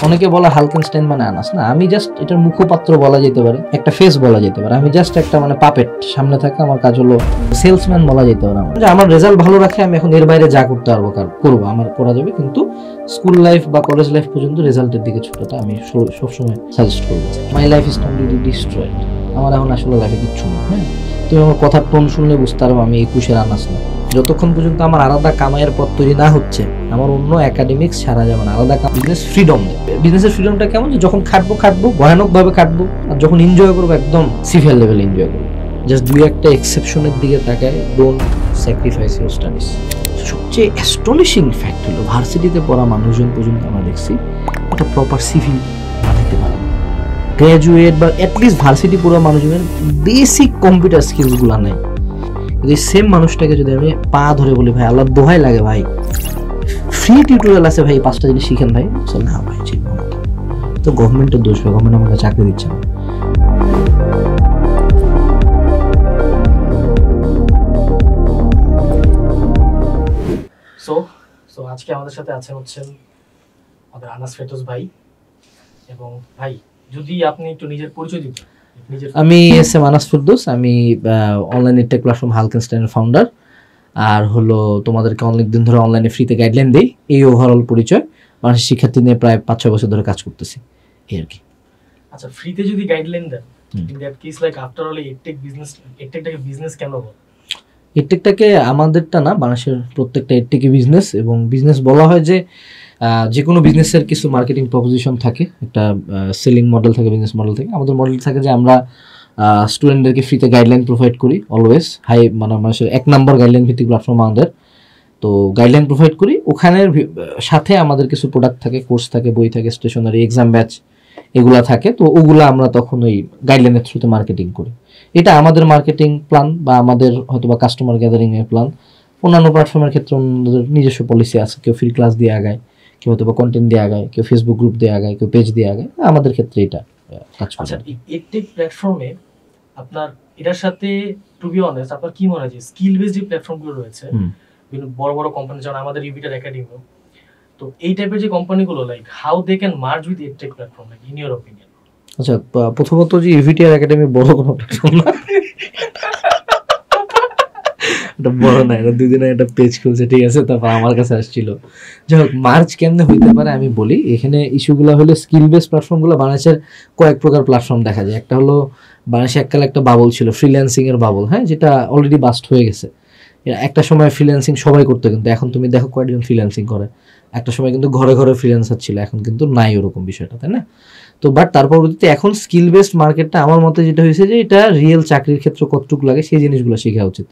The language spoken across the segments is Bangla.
অনেকে বলে হালকেনস্টাইন মানে আনাস, না আমি জাস্ট এটার মুখপাত্র বলা যেতে পারে, একটা ফেস বলা যেতে পারে। আমি জাস্ট একটা মানে পাপেট, সামনে থাকা। আমার কাজ হলো সেলসম্যান বলা যেতে পারে। আমার রেজাল্ট ভালো রাখে, আমি এখন এর বাইরে যা করতে পারবো করবো, আমার করা যাবে। কিন্তু স্কুল লাইফ বা কলেজ লাইফ পর্যন্ত রেজাল্টের দিকে ছোটাটা আমি সবসময় সাজেস্ট করবো। My life is completely destroyed. আমার এখন আসলে লাইফে কিচ্ছু নেই। হ্যাঁ, তুমি আমার কথার টোন শুনলে বুঝতে পারবো আমি 21-এর আনাস না। যতক্ষণ পর্যন্ত আমার আলাদা কামাইয়ের পথ তৈরি না হচ্ছে, আমার অন্য একাডেমিক্স ছাড়া যাবে না। আলাদা বিজনেস ফ্রিডম। বিজনেসের ফ্রিডমটা কেমন, যে যখন খাটবো ভয়ানকভাবে খাটবো, আর যখন এনজয় করবো একদম সিভিয়ার লেভেলে এনজয় করবো। জাস্ট দুই একটা এক্সেপশনের দিকে তাকায়, ডোন্ট স্যাক্রিফাইস ইউর স্টাডিজ। সবচেয়ে অ্যাস্টনিশিং ফ্যাক্ট হলো ভার্সিটিতে পড়া মানুষজন পর্যন্ত আমরা দেখছি একটা প্রপার সিভিল বানাইতে পারে। গ্র্যাজুয়েট বা অ্যাটলিস্ট ভার্সিটি পড়া মানুষজনের বেসিক কম্পিউটার স্কিলসগুলো নেই। এই সেম মানুষটাকে যদি আমি পা ধরে বলি, ভাই আল্লাহর দোহাই লাগে ভাই, ফ্রি টিউটোরিয়াল আছে ভাই, 5টা জিনিস শিখেন ভাই, না ভাই ঠিক না, তো গভর্নমেন্টের দোষ, গভর্নমেন্ট আমাকে চাকরি দিচ্ছে না। সো আজকে আমাদের সাথে আছেন হচ্ছেন আমাদের আনাস ফেরদৌস ভাই। এবং ভাই যদি আপনি একটু নিজের পরিচয় দিতেন। আমি এস এম আনাস ফেরদৌস, আমি অনলাইন টেক প্ল্যাটফর্ম হালকেনস্টাইনের ফাউন্ডার। আর হলো তোমাদেরকে অনেকদিন ধরে অনলাইনে ফ্রিতে গাইডলাইন দিই, এই ওভারঅল পরিচয়। মানুষের শিক্ষার্থী নিয়ে প্রায় 5-6 বছর ধরে কাজ করতেছি, এই আর কি। আচ্ছা, ফ্রিতে যদি গাইডলাইন দেন, in that case like after all edtech business, এডটেকটাকে বিজনেস কেন বলে? এডটেকটাকে আমাদেরটা না, বাংলাদেশের প্রত্যেকটা এডটেকই বিজনেস। এবং বিজনেস বলা হয় যে কোনো বিজনেসের কিছু মার্কেটিং প্রপোজিশন থাকে, একটা সেলিং মডেল থাকে, বিজনেস মডেল থাকে। আমাদের মডেল থাকে যে আমরা স্টুডেন্টদেরকে ফ্রিতে গাইডলাইন প্রোভাইড করি, অলওয়েজ হাই মানে মানুষের 1 নম্বর গাইডলাইন ভিত্তিক প্ল্যাটফর্ম আমাদের। তো গাইডলাইন প্রোভাইড করি, ওখানের সাথে আমাদের কিছু প্রোডাক্ট থাকে, কোর্স থাকে, বই থাকে, স্টেশনারি, এক্সাম ব্যাচ এগুলা থাকে। তো ওগুলা আমরা তখন ওই গাইডলাইনের থ্রুতে মার্কেটিং করি। এটা আমাদের মার্কেটিং প্ল্যান বা আমাদের হয়তো বা কাস্টমার গ্যাদারিং এর প্ল্যান। অন্যান্য প্ল্যাটফর্মের ক্ষেত্রে ওনাদের নিজস্ব পলিসি আছে, কেউ ফ্রি ক্লাস দিয়ে আগায়, কেউ হয়তো বা কন্টেন্ট দিয়ে আগায়, কেউ ফেসবুক গ্রুপ দিয়ে আগায়, কেউ পেজ দিয়ে আগায়। আমাদের ক্ষেত্রে এটা কাজ করে। আচ্ছা, এডটেক প্ল্যাটফর্মে আপনার এটার সাথে টু বি অনেস্ট আপনার কি মনে হয় যে স্কিল বেসড যে প্ল্যাটফর্মগুলো রয়েছে, বিভিন্ন বড় বড় কোম্পানি যেমন আমাদের ইভিটার একাডেমি, তো এই টাইপের যে কোম্পানিগুলো like how they can merge with edtech platform like in your opinion? আচ্ছা, প্রথমত যে ইভিটিআর একাডেমি বড় কোনো প্ল্যাটফর্ম না, এটা বড় না, এটা 2 দিনে একটা পেজ খুলছে, ঠিক আছে, তারপর আমার কাছে আসছিল। যাই হোক, মার্চ কেমনে হইতে পারে আমি বলি। এখানে ইস্যুগুলো হলো স্কিল বেসড প্ল্যাটফর্মগুলো বাংলাদেশের কয়েক প্রকার প্ল্যাটফর্ম দেখা যায়। একটা হলো বাংলাদেশে এককালে একটা বাবল ছিল, ফ্রিল্যান্সিং এর বাবল, হ্যাঁ, যেটা অলরেডি বাস্ট হয়ে গেছে। একটা সময় ফ্রিল্যান্সিং সবাই করতো, কিন্তু এখন তুমি দেখো কয়েকজন ফ্রিল্যান্সিং করে। একটা সময় কিন্তু ঘরে ঘরে ফ্রিল্যান্সার ছিল, এখন কিন্তু নাই ওরকম বিষয়টা, তাই না? তো বাট তার পরবর্তীতে এখন স্কিল বেসড মার্কেটটা আমার মতে যেটা হয়েছে যে এটা রিয়েল চাকরির ক্ষেত্রে কতটুকু লাগে সেই জিনিসগুলো শেখা উচিত।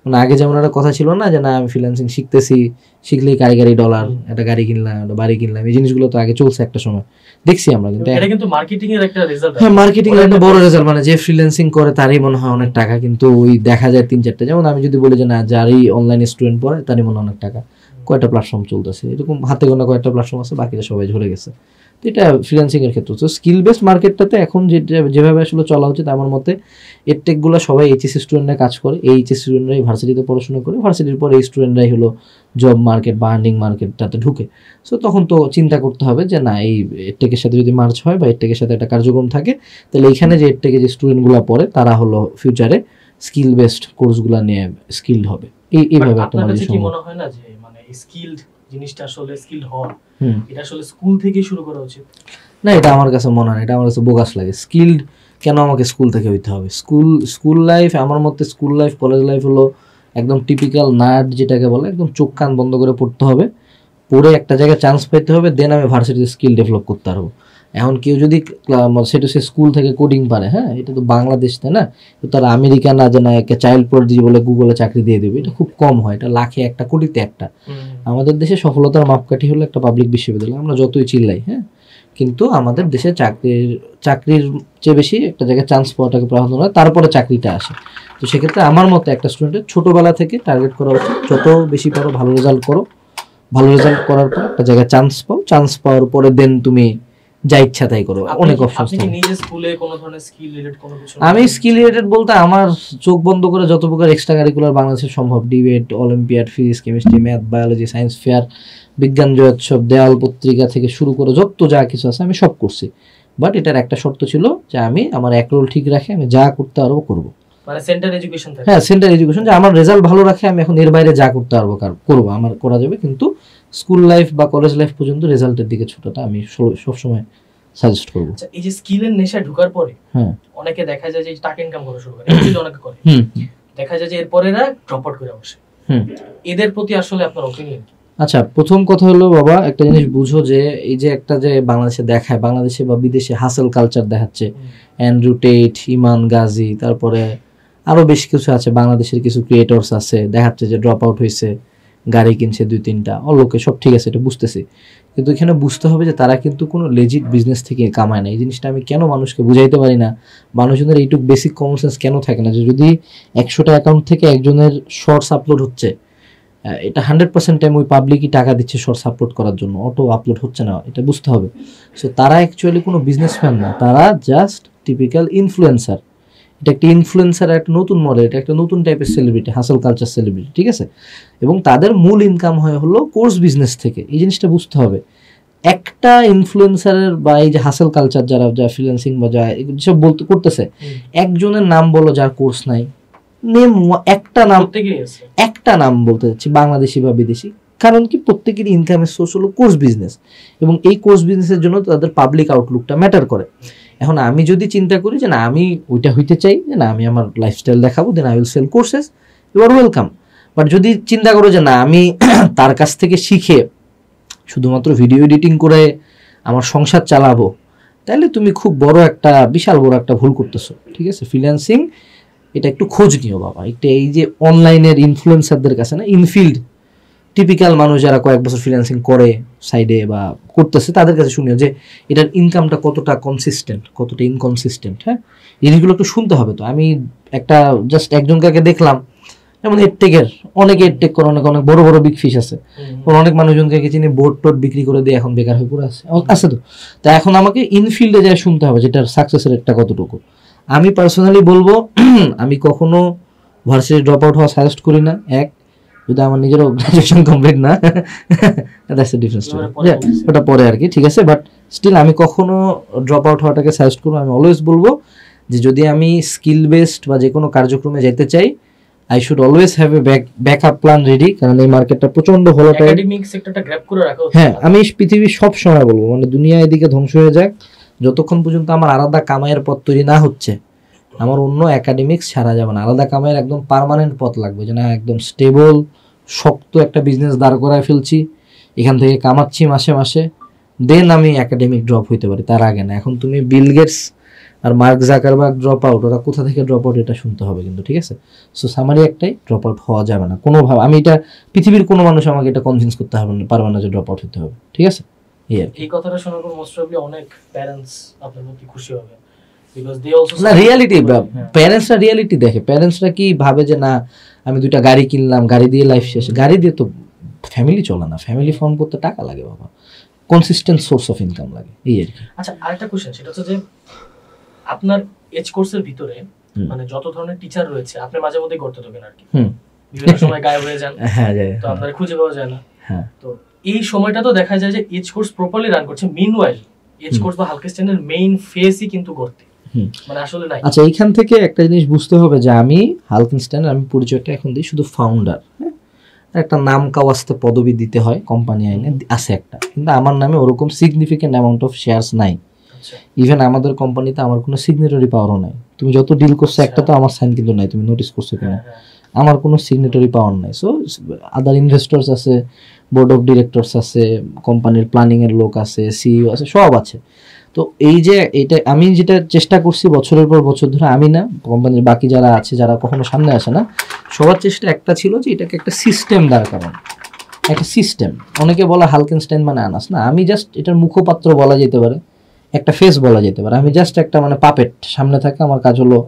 মানে আগে যেমন একটা কথা ছিল না যে না আমি ফ্রিল্যান্সিং শিখতেছি, শিখলেই গাড়ি ডলার, একটা গাড়ি কিনলাম, একটা বাড়ি কিনলাম, এই জিনিসগুলো তো আগে চলছে একটা সময়, দেখছি আমরা। কিন্তু এটা কিন্তু মার্কেটিং এর একটা রেজাল্ট। হ্যাঁ, মার্কেটিং এর একটা বড় রেজাল্ট, মানে যে ফ্রিল্যান্সিং করে তারই মনে হয় অনেক টাকা, কিন্তু ওই দেখা যায় 3-4টা। যেমন আমি যদি বলি যে না যারই অনলাইন স্টুডেন্ট পড়ে তারই মনে অনেক টাকা, কয়টা প্ল্যাটফর্ম চলতেছে, এরকম হাতে গোনা কয়েকটা প্ল্যাটফর্ম আছে, বাকিটা সবাই ঝরে গেছে। তো এটা ফ্রিল্যান্সিং এর ক্ষেত্রে। তো স্কিল বেসড মার্কেটটাতে এখন যেভাবে আসলে চলা উচিত আমার মতে, এডটেকগুলো সবাই এইচএসসি স্টুডেন্টরা কাজ করে, এই এইচএসসি স্টুডেন্টরাই ভার্সিটিতে পড়াশোনা করে, ভার্সিটির পর এই স্টুডেন্টরাই হলো জব মার্কেট বা আর্নিং মার্কেটটাতে ঢুকে। সো তখন তো চিন্তা করতে হবে যে না এই এডটেকের সাথে যদি মার্চ হয় বা এডটেকের সাথে একটা কার্যক্রম থাকে, তাহলে এইখানে যে এডটেকে যে স্টুডেন্টগুলো পড়ে তারা হলো ফিউচারে স্কিল বেসড কোর্সগুলো নিয়ে স্কিলড হবে। এইভাবে একটা আপনার কাছে কি মনে হয় না যে মানে স্কিলড জিনিসটা আসলে স্কিলড হওয়া এটা আসলে স্কুল থেকে শুরু করা উচিত? না, এটা আমার কাছে মনে হয় না, এটা আমার কাছে বোগাস লাগে। স্কিলড কেন আমাকে স্কুল থেকে হইতে হবে? স্কুল লাইফ আমার মতে, স্কুল লাইফ কলেজ লাইফ হলো একদম টিপিক্যাল নার্ড যেটাকে বলে, একদম চোখ কান বন্ধ করে পড়তে হবে, পড়ে একটা জায়গায় চান্স পেতে হবে, দেন আমি ভার্সিটিতে স্কিল ডেভেলপ করতে পারবো। এখন কেউ যদি সেটা সে স্কুল থেকে কোডিং পারে, হ্যাঁ, এটা তো বাংলাদেশ, তাই না? তো তারা আমেরিকা না যে না একে চাইল্ড প্রডিজি বলে গুগলে চাকরি দিয়ে দেবে, এটা খুব কম হয়, এটা লাখে একটা, কোটিতে একটা। আমাদের দেশে সফলতার মাপকাঠি হলো একটা পাবলিক বিশ্ববিদ্যালয়, আমরা যতই চিল্লাই, হ্যাঁ, কিন্তু আমাদের দেশে চাকরির চেয়ে বেশি একটা জায়গায় চান্স পাওয়াটাকে প্রাধান্য হয়, তারপরে চাকরিটা আসে। তো সেক্ষেত্রে আমার মতে একটা স্টুডেন্টের ছোটোবেলা থেকে টার্গেট করা উচিত, যত বেশি পারো ভালো রেজাল্ট করো, ভালো রেজাল্ট করার পর একটা জায়গায় চান্স পাও, চান্স পাওয়ার পরে দেন তুমি যা ইচ্ছা তাই করো, অনেক অপশনস আপনি কি থাকে। নিজে স্কুলে কোনো ধরনের স্কিল রিলেটেড কোনো কিছু? আমি স্কিল রিলেটেড বলতে আমার চোখ বন্ধ করে যত প্রকার এক্সট্রা কারিকুলার বাংলাদেশে সম্ভব, debate, olympiad, physics, chemistry, math, biology, science fair, বিজ্ঞান জয়োৎসব, দেওয়াল পত্রিকা থেকে শুরু করে যত যা কিছু আছে আমি সব করছি। বাট এটার একটা শর্ত ছিল যে আমি আমার এক রোল ঠিক রাখে আমি যা করতে পারবো করবো। মানে সেন্টার এডুকেশন থাকে? হ্যাঁ, সেন্টার এডুকেশন, যে আমার রেজাল্ট ভালো রাখে আমি এখন এর বাইরে যা করতে পারবো করবো, আমার করা যাবে। কিন্তু স্কুল লাইফ বা কলেজ লাইফ পর্যন্ত রেজাল্টের দিকে ছোটাটা আমি সবসময় সাজেস্ট করবো। আচ্ছা, এই যে স্কিলের নেশায় ঢোকার পরে হ্যাঁ, অনেকে দেখা যায় যে টাকা ইনকাম করা শুরু করে, এমনি অনেকে করে, দেখা যায় যে এরপরে এরা ড্রপ আউট করে বসে। এদের প্রতি আসলে আপনার ওপিনিয়ন কি? আচ্ছা, প্রথম কথা হলো বাবা, একটা জিনিস বুঝো যে এই যে একটা যে বাংলাদেশে দেখায়, বাংলাদেশে বা বিদেশে হাসেল কালচার দেখাচ্ছে, অ্যান্ড্রু টেট, ইমান গাজী, তারপরে আরো বেশ কিছু আছে, বাংলাদেশের কিছু ক্রিয়েটরস আছে, দেখাচ্ছে যে ড্রপ আউট হয়েছে, গাড়ি কিনছে 2-3টা, অলোকে সব ঠিক আছে, এটা বুঝতেছি। কিন্তু এখানে বুঝতে হবে যে তারা কিন্তু কোনো লেজিট বিজনেস থেকে কামায় না। এই জিনিসটা আমি কেন মানুষকে বুঝাইতে পারি না, মানুষজনের এইটুকু বেসিক কমন সেন্স কেন থাকে না, যে যদি 100টা অ্যাকাউন্ট থেকে একজনের শর্টস আপলোড হচ্ছে, এটা 100% টাইম ওই পাবলিকই টাকা দিচ্ছে শর্টস আপলোড করার জন্য, অটো আপলোড হচ্ছে না, এটা বুঝতে হবে। সো তারা অ্যাকচুয়ালি কোনো বিজনেসম্যান না, তারা জাস্ট টিপিক্যাল ইনফ্লুয়েন্সার। এটা একটা ইনফ্লুয়েন্সার, একটা নতুন মডেল, এটা একটা নতুন টাইপের সেলিব্রিটি, হাসেল কালচার সেলিব্রিটি, ঠিক আছে? এবং তাদের মূল ইনকাম হয় হলো কোর্স বিজনেস থেকে, এই জিনিসটা বুঝতে হবে। একটা ইনফ্লুয়েন্সারের বা এই যে হাসেল কালচার যারা যা ফ্রিল্যান্সিং বা যা সব বলতে করতেছে, একজনের নাম বলো যার কোর্স নাই, নেম একটা নাম বলতে যাচ্ছি, বাংলাদেশি বা বিদেশি। কারণ কি, প্রত্যেকেরই ইনকামের সোর্স হলো কোর্স বিজনেস, এবং এই কোর্স বিজনেসের জন্য তাদের পাবলিক আউটলুকটা ম্যাটার করে। এখন আমি যদি চিন্তা করি যে না আমি ওইটা হইতে চাই, যে না আমি আমার লাইফস্টাইল দেখাবো, then I will sell courses, you are welcome. But যদি চিন্তা করো যে না আমি তার কাছ থেকে শিখে শুধুমাত্র ভিডিও এডিটিং করে আমার সংসার চালাবো, তাহলে তুমি খুব বিশাল বড় একটা ভুল করতেছো, ঠিক আছে? ফ্রিল্যান্সিং এটা একটু খোঁজ নিও বাবা, একটা এই যে অনলাইনের ইনফ্লুয়েন্সারদের কাছে না, ইনফিল্ড টিপিক্যাল মানুষ যারা কয়েক বছর ফ্রিল্যান্সিং করে সাইডে বা করতেছে, তাদের কাছে শুনিও যে এটার ইনকামটা কতটা কনসিস্টেন্ট, কতটা ইনকনসিস্টেন্ট। হ্যাঁ, জিনিসগুলো একটু শুনতে হবে। তো আমি একটা জাস্ট একজনকে দেখলাম, যেমন এডটেকের, অনেক এডটেক করে, অনেক অনেক বড় বড় বিগ ফিশ আছে, অনেক মানুষজনকে চিনি বোর্ড টোড বিক্রি করে দিয়ে এখন বেকার হয়ে পড়ে আছে। তো তা এখন আমাকে ইনফিল্ডে যায় শুনতে হবে যেটার সাকসেসের রেটটা কতটুকু। আমি পার্সোনালি বলবো, আমি কখনো ভার্সিটি ড্রপ আউট হওয়া সাজেস্ট করি না। যদি আমার নিজেরও গ্রাজুয়েশন কমপ্লিট না, দ্যাটস এ ডিফারেন্ট স্টোরি, ওটা পরে আর কি, ঠিক আছে? বাট স্টিল আমি কখনো ড্রপ আউট হওয়াটাকে সাজেস্ট করবো। আমি অলওয়েজ বলবো যে যদি আমি স্কিল বেসড বা যে কোনো কার্যক্রমে যেতে চাই, I should always have a backup plan ready, কারণ এই মার্কেটটা প্রচন্ড ভোলাটাইল। একাডেমিক সেক্টরটা গ্র্যাব করে রাখা উচিত। হ্যাঁ, আমি পৃথিবীর সব সময় বলবো, মানে দুনিয়া এদিকে ধ্বংস হয়ে যাক, যতক্ষণ পর্যন্ত আমার আলাদা কামাইয়ের পথ তৈরি না হচ্ছে, আমার অন্য একাডেমিক্স ছাড়া যাবে না। আলাদা কামাইয়ের একদম পার্মানেন্ট পথ লাগবে, যে না একদম স্টেবল শক্ত একটা বিজনেস দাঁড় করায় ফেলছি, এখান থেকে কামাচ্ছি মাসে মাসে, দেন আমি একাডেমিক ড্রপ হইতে পারি, তার আগে না। এখন তুমি বিল গেটস আর মার্ক জাকারবার্গ ড্রপ আউট, ওরা কোথা থেকে ড্রপ আউট এটা শুনতে হবে কিন্তু, ঠিক আছে? সো সামারি একটাই, ড্রপ আউট হওয়া যাবে না কোনোভাবে। আমি এটা পৃথিবীর কোনো মানুষ আমাকে এটা কনভিন্স করতে পারবে না যে ড্রপ আউট হতে হবে, ঠিক আছে? এই কথাটা শোনার পর মোস্ট প্রবাবলি অনেক প্যারেন্টস আপনার প্রতি খুশি হবে, বিকজ দে অলসো না, রিয়ালিটি, প্যারেন্টসরা রিয়ালিটি দেখে। প্যারেন্টসরা কি ভাবে যে না আমি 2টা গাড়ি কিনলাম, গাড়ি দিয়ে লাইফ শেষ। গাড়ি দিয়ে তো ফ্যামিলি চলে না, ফ্যামিলি ফর্ম করতে টাকা লাগে বাবা, কনসিস্টেন্ট সোর্স অফ ইনকাম লাগে, এই আর কি। আচ্ছা, আরেকটা কোশ্চেন, সেটা হচ্ছে যে আপনার এজ কোর্সের ভিতরে মানে যত ধরনের টিচার রয়েছে, আপনি মাঝে মধ্যে করতে থাকেন আর কি, বিভিন্ন সময় গায়েব হয়ে যান, হ্যাঁ, তো আপনার খুঁজে পাওয়া যায় না। হ্যাঁ, তো এই সময়টা তো দেখা যায় যে এজ কোর্স প্রপারলি রান করছে, মিনওয়াইল এজ কোর্স বা হালকেস্টাইনের মেইন ফেসই কিন্তু করতে মানে আসলে নাই। আচ্ছা, এইখান থেকে একটা জিনিস বুঝতে হবে যে আমি হালকেনস্টাইনের, আমি পরিচয়টা এখন দিই শুধু ফাউন্ডার। একটা নাম কাওয়াস্তে পদবি দিতে হয়, কোম্পানি আইনে আছে একটা, কিন্তু আমার নামে ওরকম সিগনিফিকেন্ট অ্যামাউন্ট অফ শেয়ারস নাই। ইভেন আমাদের কোম্পানিতে আমার কোনো সিগনেটরি পাওয়ারও নাই। তুমি যত ডিল করছো একটা তো আমার সাইন কিন্তু নাই, তুমি নোটিস করছো কিনা, আমার কোনো সিগনেটরি পাওয়ার নাই। সো আদার ইনভেস্টরস আছে, বোর্ড অফ ডিরেক্টরস আছে, কোম্পানির প্ল্যানিং এর লোক আছে, সিইও আছে, সব আছে। তো এই যে এটা আমি যেটা চেষ্টা করছি বছরের পর বছর ধরে, আমি না, কোম্পানির বাকি যারা আছে, যারা কখনো সামনে আসে না, সবার চেষ্টা একটা ছিল যে এটাকে একটা সিস্টেম দাঁড় করানো, একটা সিস্টেম। অনেকে বলে হালকেনস্টাইন মানে আনাস, না, আমি জাস্ট এটার মুখপাত্র বলা যেতে পারে, একটা ফেস বলা যেতে পারে। আমি জাস্ট একটা মানে পাপেট, সামনে থাকে, আমার কাজ হলো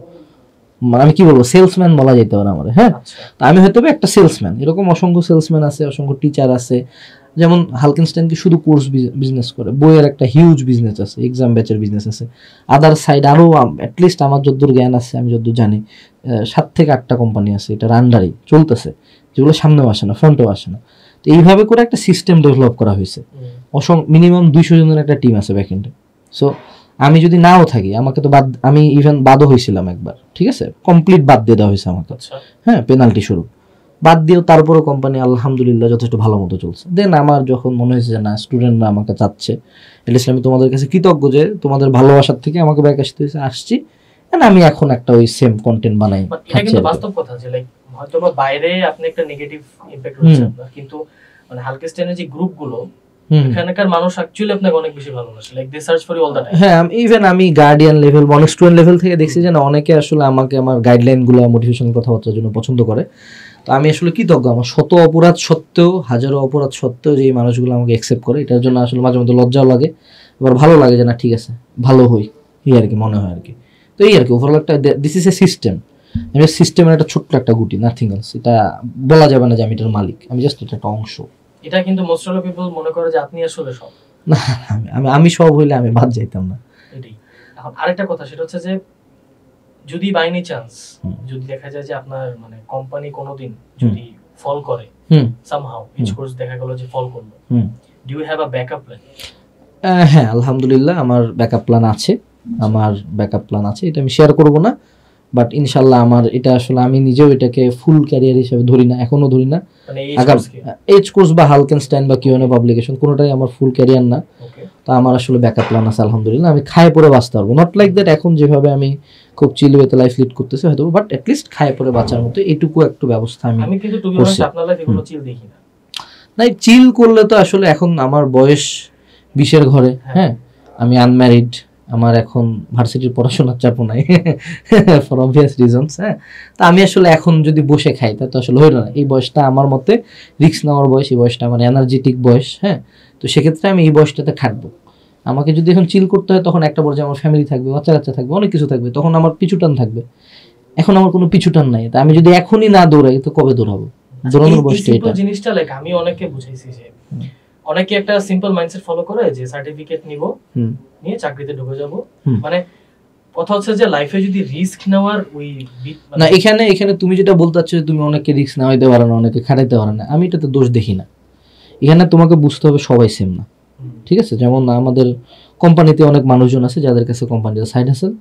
আমি কি বলবো, সেলসম্যান বলা যেতে পারে আমার। হ্যাঁ, তো আমি হয়তো একটা সেলসম্যান, এরকম অসংখ্য সেলসম্যান আছে, অসংখ্য টিচার আছে। যেমন হালকেনস্টাইন কি শুধু কোর্স বিজনেস করে, বইয়ের একটা হিউজ বিজনেস আছে, এক্সাম ব্যাচের বিজনেস আছে, আদার সাইড আরও অ্যাটলিস্ট আমার যতদূর জ্ঞান আছে, আমি যতদূর জানি 7 থেকে 8টা কোম্পানি আছে এটার আন্ডারেই চলতেছে, যেগুলো সামনেও আসে না, ফ্রন্টেও আসে না। তো এইভাবে করে একটা সিস্টেম ডেভেলপ করা হয়েছে, মিনিমাম 200 জনের একটা টিম আছে ব্যাকএন্ডে। সো আমি যদি নাও থাকি, আমাকে তো বাদ, আমি ইভেন বাদও হয়েছিলাম একবার, ঠিক আছে, কমপ্লিট বাদ দিয়ে দেওয়া হয়েছে আমাকে, হ্যাঁ, পেনাল্টি স্বরূপ বাদ দিয়েও তারপরে কোম্পানি আলহামদুলিল্লাহ যথেষ্ট ভালো মতো চলছে। দেন আমার যখন মনে হয়েছে যে না, স্টুডেন্টরা আমাকে চাচ্ছে, এটলিস্ট আমি তোমাদের কাছে কৃতজ্ঞ যে তোমাদের ভালোবাসার থেকে আমাকে ব্যাক আসতে হয়েছে, আসছি, আমি এখন একটা ওই সেম কন্টেন্ট বানাই। এটা কিন্তু বাস্তব কথা যে লাইক হয়তো বা বাইরে আপনি একটা নেগেটিভ ইমপ্যাক্ট হচ্ছে আপনার, কিন্তু মানে হালকেনস্টাইনের যে গ্রুপগুলো, এখানকার মানুষ অ্যাকচুয়ালি আপনাকে অনেক বেশি ভালোবাসে, like they search for you all the time. হ্যাঁ, ইভেন আমি গার্ডিয়ান লেভেল, অনেক স্টুডেন্ট লেভেল থেকে দেখছি যে না, অনেকে আসলে আমাকে আমার গাইডলাইনগুলো, মোটিভেশনাল কথাবার্তার জন্য পছন্দ করে। তো আমি আসলে কৃতজ্ঞ, আমার শত অপরাধ সত্ত্বেও, হাজারো অপরাধ সত্ত্বেও যে এই মানুষগুলো আমাকে অ্যাকসেপ্ট করে, এটার জন্য আসলে মাঝে মধ্যে লজ্জাও লাগে, এবার ভালো লাগে যে না ঠিক আছে, ভালো হই, এই আর কি মনে হয় আর কি। তো এই আর কি ওভারঅল একটা, দিস ইজ এ সিস্টেম, আমি সিস্টেমের একটা ছোট্ট একটা গুটি, নাথিং এলস। এটা বলা যাবে না যে আমি এটার মালিক, আমি জাস্ট এটা একটা অংশ। এটা কিন্তু মোস্ট অফ পিপল মনে করে যে আপনি আসলে সব। না, আমি সব হইলে আমি বাদ যাইতাম না। এটাই। এখন আরেকটা কথা, সেটা হচ্ছে যে যদি বাই এনি চান্স যদি দেখা যায় যে আপনার মানে কোম্পানি কোনোদিন যদি ফল করে, সামহাউ ইচ কোর্স দেখা গেল যে ফল করলো, do you have a backup plan? হ্যাঁ, আলহামদুলিল্লাহ আমার ব্যাকআপ প্ল্যান আছে, এটা আমি শেয়ার করব না, বাট ইনশাল্লাহ আমার এটা আসলে আমি নিজেও এটাকে ফুল ক্যারিয়ার হিসেবে ধরি না, এখনো ধরি না। এইচ কোর্স বা হালকেনস্টাইন বা কিউএনএ পাবলিকেশন কোনোটাই আমার ফুল ক্যারিয়ার না। তো আমার আসলে ব্যাকআপ প্ল্যান আছে আলহামদুলিল্লাহ, আমি খায় পরে বাঁচতে পারবো, নট লাইক দ্যাট এখন যেভাবে আমি খুব চিল ওয়েতে লাইফ লিড করতেছি হয়তো, বাট অ্যাটলিস্ট খায় পরে বাঁচার মতো এইটুকু একটু ব্যবস্থা আমি কিন্তু টু বি অনেস্ট আপনার লাইফে কোনো চিল দেখি না। না, চিল করলে তো আসলে এখন আমার বয়স 20-এর ঘরে, হ্যাঁ, আমি আনম্যারিড, আমার এখন ভার্সিটির পড়াশোনার চাপও নাই ফর অবভিয়াস রিজনস। হ্যাঁ, তা আমি আসলে এখন যদি বসে খাই তা তো আসলে হইল না। এই বয়সটা আমার মতে রিস্ক নেওয়ার বয়স, এই বয়সটা আমার এনার্জেটিক বয়স। হ্যাঁ, তো সেক্ষেত্রে আমি এই বয়সটাতে খাটবো। আমাকে যদি এখন চিল করতে হয়, তখন একটা পর্যায়ে আমার ফ্যামিলি থাকবে, বাচ্চা কাচ্চা থাকবে, অনেক কিছু থাকবে, তখন আমার পিছুটান থাকবে। এখন আমার কোনো পিছুটান নাই, তা আমি যদি এখনই না দৌড়াই তো কবে দৌড়াবো? দৌড়ানোর বয়সটা এটা। জিনিসটা লাইক আমি অনেককে বুঝাইছি যে অনেকে একটা সিম্পল মাইন্ডসেট ফলো করে যে সার্টিফিকেট নিব, নিয়ে চাকরিতে ঢুকে যাব, মানে কথা হচ্ছে যে লাইফে যদি রিস্ক নেওয়ার ওই না, এখানে তুমি যেটা বলতে চাচ্ছ তুমি অনেককে রিস্ক নেওয়াইতে পারো না, অনেকে খাটাইতে পারো না, আমি এটাতে দোষ দেখি না। এখানে তোমাকে বুঝতে হবে সবাই সেম না, ঠিক আছে? যেমন আমাদের কোম্পানিতে অনেক মানুষজন আছে যাদের কাছে কোম্পানিটা সাইড হাসেল,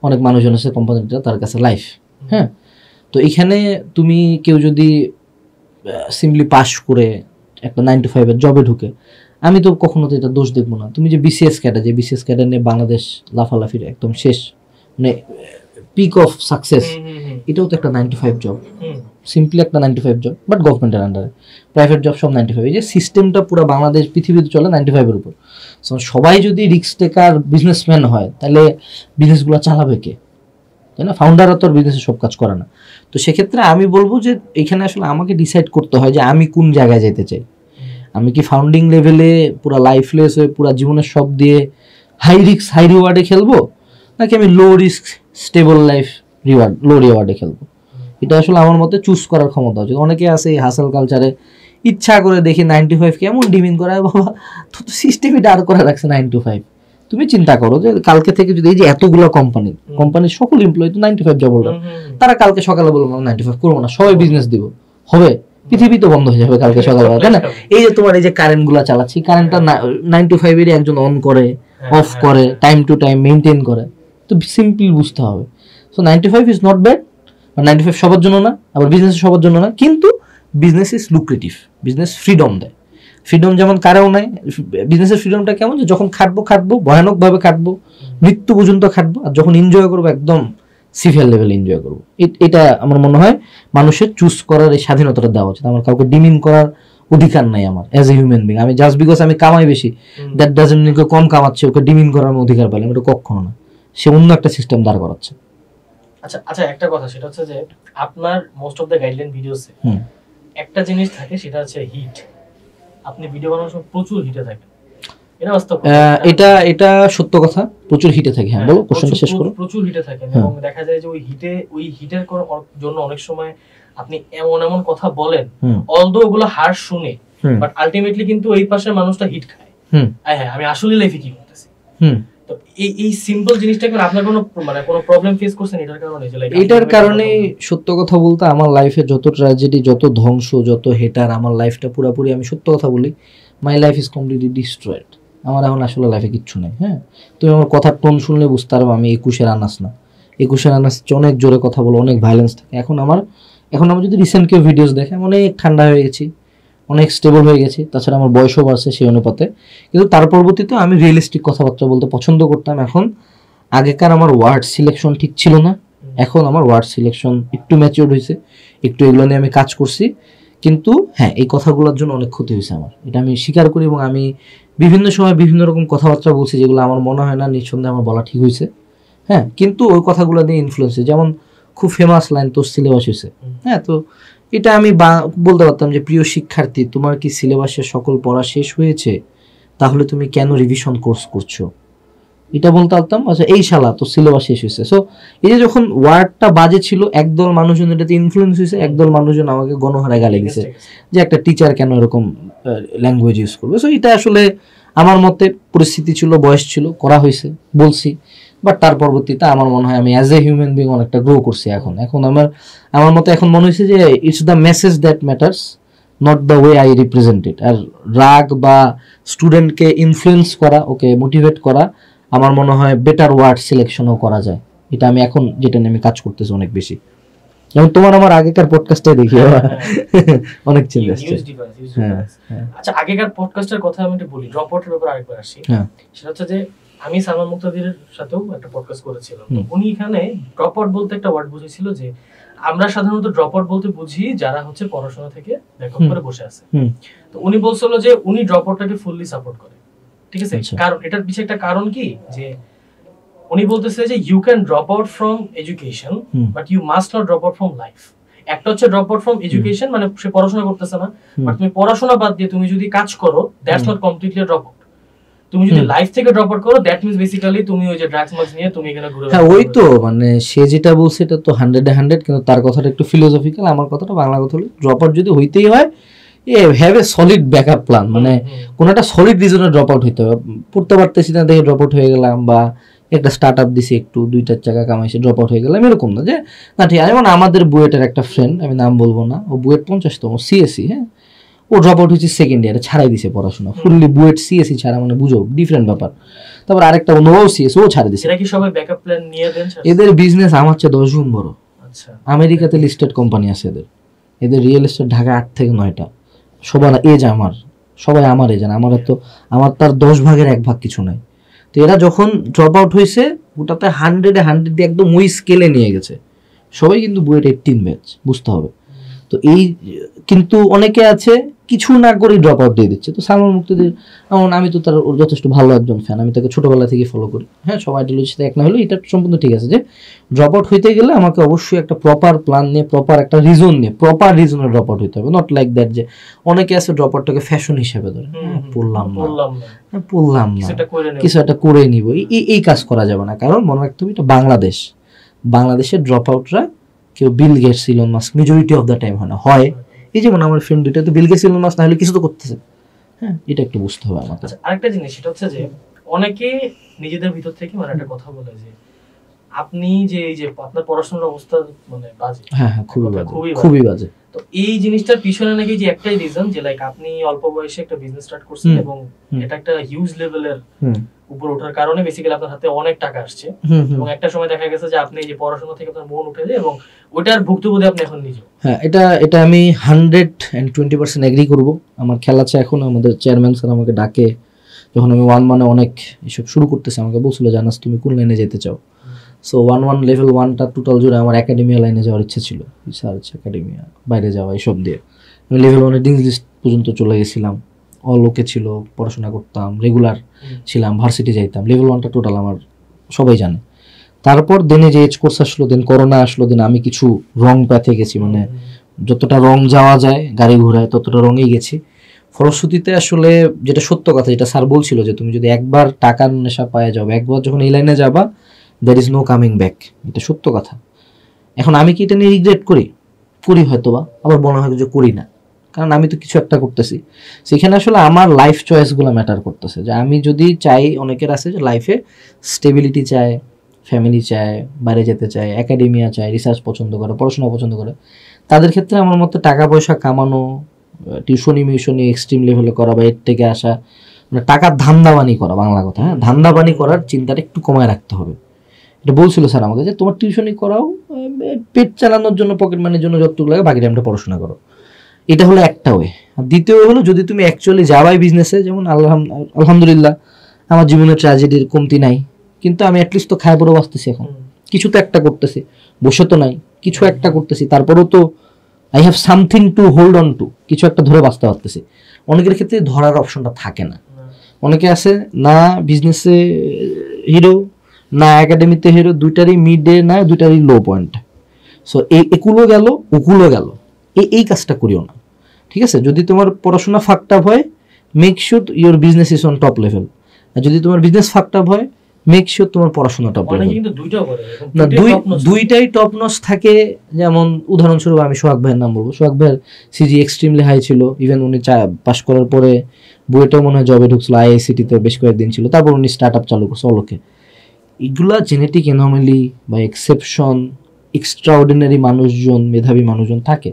অনেক মানুষজন আছে কোম্পানিটা তার কাছে লাইফ। হ্যাঁ, তো এখানে তুমি কেউ যদি সিম্পলি পাস করে একটা 9 to 5 জবে ঢুকে, আমি তো কখনো তো এটা দোষ দেখবো না। তুমি যে বিসিএস ক্যাডার নিয়ে বাংলাদেশ লাফালাফির একদম শেষ, মানে পিক অফ সাকসেস, এটাও তো একটা 9 to 5 জব, সিম্পলি একটা 9 to 5 জব, বাট গভর্নমেন্টের আন্ডারে। প্রাইভেট জব সব 9 to 5। এই যে সিস্টেমটা পুরো বাংলাদেশ পৃথিবীতে চলে 9 to 5 উপর। সো সবাই যদি রিস্ক টেকার বিজনেসম্যান হয়, তাহলে বিজনেসগুলো চালাবে কে? তাই না? ফাউন্ডাররা তো আর বিজনেসে সব কাজ করে না। তো সেক্ষেত্রে আমি বলবো যে এখানে আসলে আমাকে ডিসাইড করতে হয় যে আমি কোন জায়গায় যেতে চাই। আমি কি ফাউন্ডিং লেভেলে পুরো লাইফলেস হয়ে পুরো জীবনের সব দিয়ে হাই রিস্ক হাই রিওয়ার্ডে খেলবো, নাকি আমি লো রিস্ক স্টেবল লাইফ লো রিওয়ার্ডে খেলবো? এটা আসলে আমার মতে চুজ করার ক্ষমতা আছে। অনেকে আছে এই হাসেল কালচারে ইচ্ছা করে দেখি 9 to 5 কেমন ডিমিন করায়, বাবা তো সিস্টেমই দাঁড় করে রাখছে 9 to 5। তুমি চিন্তা করো যে কালকে থেকে যদি এই যে এতগুলো কোম্পানির সকল এমপ্লয়ি তো 9 to 5 জব হোল্ডার, তারা কালকে সকালে বলবো 9 to 5 করবো না, সবাই বিজনেস দিব, হবে? পৃথিবী তো বন্ধ হয়ে যাবে কালকে সকালবেলা, তাই না? এই যে তোমার এই যে কারেন্ট গুলা চালাচ্ছি, কারেন্টটা 9 to 5 এর একজন অন করে, অফ করে, টাইম টু টাইম মেনটেন করে, তো সিম্পল বুঝতে হবে। So 9 to 5 is not bad, 9 to 5 সবার জন্য না, আবার বিজনেস সবার জন্য না, কিন্তু business is lucrative. Business freedom দেয়, ফ্রিডম যেমন কারেও নাই। বিজনেসের ফ্রিডমটা কেমন, যে যখন খাটবো ভয়ানকভাবে খাটবো, মৃত্যু পর্যন্ত খাটবো, আর যখন এনজয় করবো একদম সিভিয়ার লেভেলে এনজয় করবো। এটা আমার মনে হয় মানুষের চুজ করার এই স্বাধীনতাটা দেওয়া উচিত। আমার কাউকে ডিমিন করার অধিকার নাই আমার অ্যাজ এ হিউম্যান বিং। আমি জাস্ট বিকজ আমি কামাই বেশি, দ্যাট ডাজন্ট মিন কম কামাচ্ছে ওকে ডিমিন করার অধিকার পেলাম, এটা কখনো না। সে অন্য একটা সিস্টেম দাঁড় করাচ্ছে। আচ্ছা, একটা কথা, সেটা হচ্ছে যে আপনার মোস্ট অফ দ্য গাইডলাইন ভিডিওসে একটা জিনিস থাকে, সেটা হচ্ছে হিট। আপনি ভিডিও বানানোর সময় প্রচুর হিটে থাকেন, এটা বাস্তব। এটা সত্য কথা, প্রচুর হিটে থাকে। হ্যাঁ, বলো, কোশ্চেনটা শেষ করো। প্রচুর হিটে থাকেন, এবং দেখা যায় যে ওই হিটের জন্য অনেক সময় আপনি এমন কথা বলেন, অলদো ওগুলো হার্শ শুনে বাট আলটিমেটলি কিন্তু এই পাশের মানুষটা হিট খায়, হ্যাঁ আমি আসলে লাইফে কি করতেছি। তো এই সিম্পল জিনিসটা কি আপনার কোনো প্রবলেম ফেস করছেন এটার কারণে? এটার কারণে সত্য কথা বলতে আমার লাইফে যত ট্র্যাজেডি, যত ধ্বংস, যত হেটার, আমার লাইফটা পুরোপুরি, আমি সত্য কথা বলি, my life is completely destroyed. আমার এখন আসলে লাইফে কিচ্ছু নেই। হ্যাঁ, তুমি আমার কথার টোন শুনলে বুঝতে পারবো আমি 21-এর আনাস না। 21-এর আনাস অনেক জোরে কথা বলো, অনেক ভায়োলেন্স থাকে। এখন আমার যদি রিসেন্ট কেউ ভিডিওস দেখে, আমি অনেক ঠান্ডা হয়ে গেছি, অনেক স্টেবল হয়ে গেছি। তাছাড়া আমার বয়সও বাড়ছে সেই অনুপাতে। কিন্তু তার পরবর্তীতে আমি রিয়েলিস্টিক কথাবার্তা বলতে পছন্দ করতাম। এখন আগেকার আমার ওয়ার্ড সিলেকশন ঠিক ছিল না, এখন আমার ওয়ার্ড সিলেকশন একটু ম্যাচিওর হয়েছে, একটু এগুলো নিয়ে আমি কাজ করছি। কিন্তু হ্যাঁ, এই কথাগুলোর জন্য অনেক ক্ষতি হয়েছে আমার, এটা আমি স্বীকার করি। এবং আমি বিভিন্ন সময় বিভিন্ন রকম কথাবার্তা বলছি যেগুলো আমার মনে হয় না নিঃসন্দেহে আমার বলা ঠিক হয়েছে। হ্যাঁ, কিন্তু ওই কথাগুলো দিয়ে ইনফ্লুয়েন্স হয়েছে। যেমন খুব ফেমাস লাইন, তোর সিলেবাস হয়েছে। হ্যাঁ, তো এটা আমি বলতে পারতাম যে প্রিয় শিক্ষার্থী, তোমার কি সিলেবাসের সকল পড়া শেষ হয়েছে? তাহলে তুমি কেন রিভিশন কোর্স করছো? এটা বলতে পারতাম। আচ্ছা, এই শালা তো সিলেবাস শেষ হয়েছে। সো এই যে যখন ওয়ার্ডটা বাজে ছিল, একদল মানুষজন এটাতে ইনফ্লুয়েন্স হয়েছে, একদল মানুষজন আমাকে গণহারে গালি দিছে যে একটা টিচার কেন এরকম ল্যাঙ্গুয়েজ ইউজ করবে। সো এটা আসলে আমার মতে পরিস্থিতি ছিল, বয়স ছিল, করা হয়েছে, বলছি। বাট তার পরবর্তীতে আমার মনে হয় আমি অ্যাজ এ হিউম্যান বিং অনেকটা গ্রো করছি। এখন আমার মতে এখন মনে হয়েছে যে it's the message that matters, not the way I represent it. আর রাগ বা স্টুডেন্টকে ইনফ্লুয়েন্স করা, ওকে মোটিভেট করা, আমার মনে হয় বেটার ওয়ার্ড সিলেকশনও করা যায়। এটা আমি এখন যেটা নিয়ে আমি কাজ করতেছি অনেক বেশি। যেমন তোমার আমার আগেকার পডকাস্টে দেখি অনেক চেঞ্জ আসছে। আচ্ছা, আগেকার পডকাস্টের কথা আমি একটু বলি, ড্রপ আউটের ব্যাপারে আরেকবার আসি। সেটা হচ্ছে যে আমি সালমান মুক্তাদিরের সাথেও একটা পডকাস্ট করেছিলাম। উনি এখানে ড্রপ আউট বলতে একটা ওয়ার্ড বুঝেছিল যে আমরা সাধারণত ড্রপ আউট বলতে বুঝি যারা হচ্ছে পড়াশোনা থেকে ব্যাকআপ করে বসে আছে। তো উনি বলছিল যে উনি ড্রপ আউটটাকে ফুললি সাপোর্ট করে। ঠিক আছে, কারণ এটার পিছনে একটা কারণ কি, যে উনি বলতেছে যে you can drop out from education but you must not drop out from life. একটা হচ্ছে ড্রপ আউট ফ্রম এডুকেশন, মানে সে পড়াশোনা করতেছে না, বাট তুমি পড়াশোনা বাদ দিয়ে তুমি যদি কাজ করো, that's not completely drop out. তুমি যদি লাইফ থেকে ড্রপ আউট করো, দ্যাট মিন্স বেসিক্যালি তুমি ওই যে ড্রাগস মাগস নিয়ে তুমি এখানে ঘুরে। হ্যাঁ, ওই তো মানে সে যেটা বলছে এটা তো 100 কিন্তু তার কথাটা একটু ফিলোসফিক্যাল, আমার কথাটা বাংলা কথা হলো ড্রপ আউট যদি হইতেই হয়, have a solid backup plan. মানে কোনো একটা সলিড রিজনে ড্রপ আউট হইতে হবে। পড়তে পারতেছি না দেখে ড্রপ আউট হয়ে গেলাম, বা একটা স্টার্ট আপ দিছি, একটু 2-4 টাকা কামাইছে, ড্রপ আউট হয়ে গেলাম, এরকম না। যে না ঠিক আছে, মানে আমাদের বুয়েটের একটা ফ্রেন্ড, আমি নাম বলবো না, ও বুয়েট 50তম সিএসসি, হ্যাঁ, ও ড্রপ আউট হয়েছে সেকেন্ড ইয়ারে, ছাড়াই দিছে পড়াশোনা ফুললি। বুয়েট সিএসসি ছাড়া, মানে বুঝো ডিফারেন্ট ব্যাপার। তারপর আরেকটা অন্যও সিএসসি, ও ছাড়ে দিছে। এরা কি সবাই ব্যাকআপ প্ল্যান নিয়ে দেন? এদের বিজনেস আমার চেয়ে 10 গুণ বড়। আচ্ছা, আমেরিকাতে লিস্টেড কোম্পানি আছে এদের রিয়েল এস্টেট ঢাকা 8 থেকে 9টা। সবার এজ আমার, সবাই আমার এজ, আমার তার 10 ভাগের 1 ভাগ কিছু নাই। তো এরা যখন ড্রপ আউট হয়েছে, ওটাতে 100 দিয়ে একদম ওই স্কেলে নিয়ে গেছে। সবাই কিন্তু বুয়েট 18 ব্যাচ, বুঝতে হবে। তো এই কিন্তু অনেকে আছে কিছু না করে ড্রপ আউট দিয়ে দিচ্ছে। তো সালমান মুক্তাদির, আমি তো তার ওর যথেষ্ট ভালো একজন ফ্যান, আমি তাকে ছোটবেলা থেকে ফলো করি। হ্যাঁ, সব আইডিওলজির সাথে এক না হলেও এটা সম্পূর্ণ ঠিক আছে যে ড্রপ আউট হইতে গেলে আমাকে অবশ্যই একটা প্রপার প্ল্যান নিয়ে, প্রপার একটা রিজন নিয়ে, প্রপার রিজনে ড্রপ আউট হইতে হবে। নট লাইক দ্যাট যে অনেকে আছে ড্রপ আউটটাকে ফ্যাশন হিসেবে ধরে, পড়লাম না, কিছু একটা করে নিব, এই কাজ করা যাবে না। কারণ মনে রাখতে হবে এটা বাংলাদেশের ড্রপ আউটরা কেউ Bill Gates, Elon Musk majority of the time হয়। এই যেমন আমার ফ্রেন্ড দুইটা তো বিল গেটস, ইলন মাস্ক না হলে কিছু তো করতেছে। হ্যাঁ, এটা একটু বুঝতে হবে আমাকে। আরেকটা জিনিস সেটা হচ্ছে যে অনেকে নিজেদের ভিতর থেকে মানে একটা কথা বলে যে আপনি যে এই যে আপনার পড়াশোনার অবস্থা মানে বাজে। হ্যাঁ, খুবই বাজে। তো এই জিনিসটার পিছনে নাকি যে একটাই রিজন যে লাইক আপনি অল্প বয়সে একটা বিজনেস স্টার্ট করছেন এবং এটা একটা হিউজ লেভেলের উপর ওঠার কারণে বেসিক্যালি আপনার হাতে অনেক টাকা আসছে, এবং একটা সময় দেখা গেছে যে আপনি এই যে পড়াশোনা থেকে আপনার মন উঠে যায় এবং ওটার ভুক্তভোগী আপনি এখন নিজে। হ্যাঁ, এটা আমি 120% এগ্রি করব। আমার খেয়াল আছে এখন আমাদের চেয়ারম্যান স্যার আমাকে ডাকে যখন আমি 1-1 অনেক এসব শুরু করতেছি, আমাকে বলছিল জানাস তুমি কোন লাইনে যেতে চাও। সো 1-1 লেভেল 1টা টোটাল জুড়ে আমার একাডেমিয়া লাইনে যাওয়ার ইচ্ছা ছিল, রিসার্চ একাডেমিয়া, বাইরে যাওয়া, এসব দিয়ে আমি লেভেল 1 ডিগ্রি লিস্ট পর্যন্ত চলে গেছিলাম। অল ওকে ছিল, পড়াশোনা করতাম, রেগুলার ছিলাম, ভার্সিটি যাইতাম। লেভেল 1টা টোটাল আমার সবাই জানে। তারপর দিনে যে এজ কোর্স আসলো, দিন করোনা আসলো, দিন আমি কিছু রং প্যাথে গেছি, মানে যতটা রং যাওয়া যায় গাড়ি ঘোড়ায় ততটা রঙেই গেছি। ফলশ্রুতিতে আসলে যেটা সত্য কথা, যেটা স্যার বলছিল যে তুমি যদি একবার টাকার নেশা পায়ে যাও, একবার যখন এই লাইনে যাবা, there is no coming back. এটা সত্য কথা। এখন আমি কি এটা নিয়ে রিগ্রেট করি হয়তোবা, আবার মনে হয় যে করি না। কারণ আমি তো কিছু একটা করতেছি। সেখানে আসলে আমার লাইফ চয়েসগুলো ম্যাটার করতেছে, যে আমি যদি চাই, অনেকের আছে যে লাইফে স্টেবিলিটি চায়, ফ্যামিলি চায়, বাইরে যেতে চায়, একাডেমিয়া চায়, রিসার্চ পছন্দ করে, পড়াশোনা পছন্দ করে, তাদের ক্ষেত্রে আমার মতো টাকা পয়সা কামানো, টিউশনি মিউশনি এক্সট্রিম লেভেলে করা বা এর থেকে আসা, মানে টাকার ধান্দাবানি করা, বাংলা কথা, হ্যাঁ, ধান্দাবানি করার চিন্তাটা একটু কমায় রাখতে হবে। এটা বলছিল স্যার আমাকে, যে তোমার টিউশনি করাও, পেট চালানোর জন্য, পকেট মানির জন্য যতটুকু লাগে, বাকি টাইমটা পড়াশোনা করো। এটা হলো একটা ওয়ে। আর দ্বিতীয় হলো, যদি তুমি অ্যাকচুয়ালি যাবাই বিজনেসে, যেমন আলহামদুলিল্লাহ আমার জীবনে ট্র্যাজেডির কমতি নাই, কিন্তু আমি অ্যাটলিস্ট তো খায় পড়ে বাঁচতেছি, এখন কিছু তো একটা করতেছি, বসে তো নাই, কিছু একটা করতেছি, তারপরেও তো I have something to hold on to, কিছু একটা ধরে বাঁচতে পারতেছি। অনেকের ক্ষেত্রে ধরার অপশনটা থাকে না। অনেকে আছে না বিজনেসে হিরো, না একাডেমিতে হিরো, দুইটারই মিডে, না দুইটারই লো পয়েন্ট। সো একুলো গেল, ওকুলো গেল, এই কাজটা করিও না, ঠিক আছে? যদি তোমার পড়াশোনা ফাকড আপ হয়, make sure your business is on top level. আর যদি তোমার বিজনেস ফাকড আপ হয়, মেক শিওর তোমার পড়াশোনা টপ লেভেল। না, দুইটাই টপ নচ থাকে। যেমন উদাহরণস্বরূপ আমি সোহাগ ভাইয়ের নাম বলবো। সোহাগ ভাইয়ের সিজি এক্সট্রিমলি হাই ছিল, ইভেন উনি পাস করার পরে বুয়েটেও মনে হয় জবে ঢুকছিল, আইআইসিটিতে বেশ কয়েকদিন ছিল, তারপর উনি স্টার্ট আপ চালু করছে অলোকে। এগুলা জেনেটিক এনোমালি বা এক্সেপশন, এক্সট্রাঅর্ডিনারি মানুষজন, মেধাবী মানুষজন থাকে,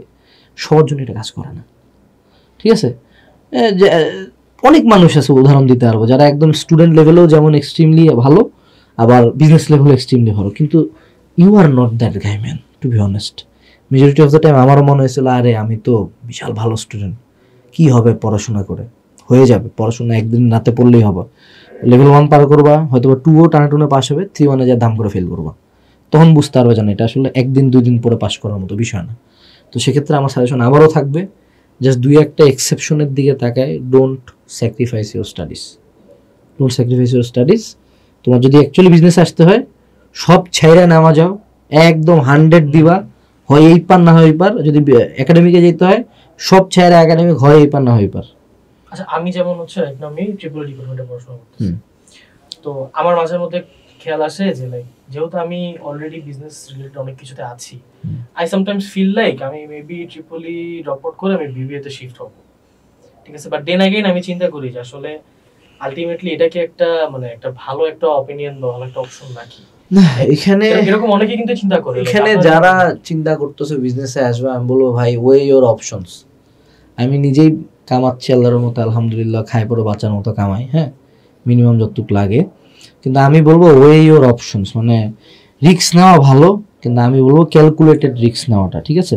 সবার জন্য এটা কাজ করে না, ঠিক আছে? যে অনেক মানুষ আছে, উদাহরণ দিতে পারবো, যারা একদম স্টুডেন্ট লেভেলেও যেমন এক্সট্রিমলি ভালো, আবার বিজনেস লেভেলও এক্সট্রিমলি ভালো, কিন্তু you are not that guy man, to be honest. Majority of the time আমারও মনে হয়েছিল, আরে আমি তো বিশাল ভালো স্টুডেন্ট, কি হবে পড়াশোনা করে, হয়ে যাবে, পড়াশোনা একদিন রাতে পড়লেই হবে, লেভেল 1 পার করবা, হয়তো 2ও টানাটুনে পাস হবে, 3-1 যা দাম করে ফেল করবা, তখন বুঝতে পারবে জানো এটা আসলে একদিন 2 দিন পরে পাস করার মতো বিষয় না। তো সেক্ষেত্রে আমার সাজেশন আবারও থাকবে, জাস্ট 2-1টা এক্সেপশনের দিকে তাকায়, don't sacrifice your studies, don't sacrifice your studies. তোমার যদি অ্যাকচুয়ালি বিজনেস আসতে হয়, সব ছাইরা নামা যাও, একদম 100 দিবা, হয় এই পার না হয় এই পার। যদি একাডেমিকে যেতে হয়, সব ছাইরা একাডেমিক, হয় এই পার না হয় এই পার। আচ্ছা, আমি যেমন হচ্ছে আমি ট্রিপল ডিপার্টমেন্টে পড়াশোনা করতেছি, তো আমার মাঝে মধ্যে খেয়াল আসে যে লাইক যেহেতু আমি অলরেডি বিজনেস রিলেটেড অনেক কিছুতে আছি, আই সামটাইমস ফিল লাইক আমি মেবি ট্রিপলি ড্রপ আউট করে আমি বিবিএ তে শিফট হব, ঠিক আছে? বাট দেন अगेन আমি চিন্তা করি যে আসলে আলটিমেটলি এটা কি একটা মানে একটা ভালো একটা অপিনিয়ন বা ভালো একটা অপশন নাকি? না, এখানে এরকম অনেকে কিন্তু চিন্তা করে। এখানে যারা চিন্তা করতেছে বিজনেসে আসবে, আমি বলবো ভাই, ওয়ে ইওর অপশনস। আমি নিজেই কামাচ্ছি আল্লাহর মতো, আলহামদুলিল্লাহ, খায় পরে বাঁচার মতো কামাই, হ্যাঁ, মিনিমাম যতটুকু লাগে। কিন্তু আমি বলবো ওয়ে ইওর অপশনস, মানে রিস্ক নেওয়া ভালো, কিন্তু আমি বলবো ক্যালকুলেটেড রিস্ক নেওয়াটা, ঠিক আছে?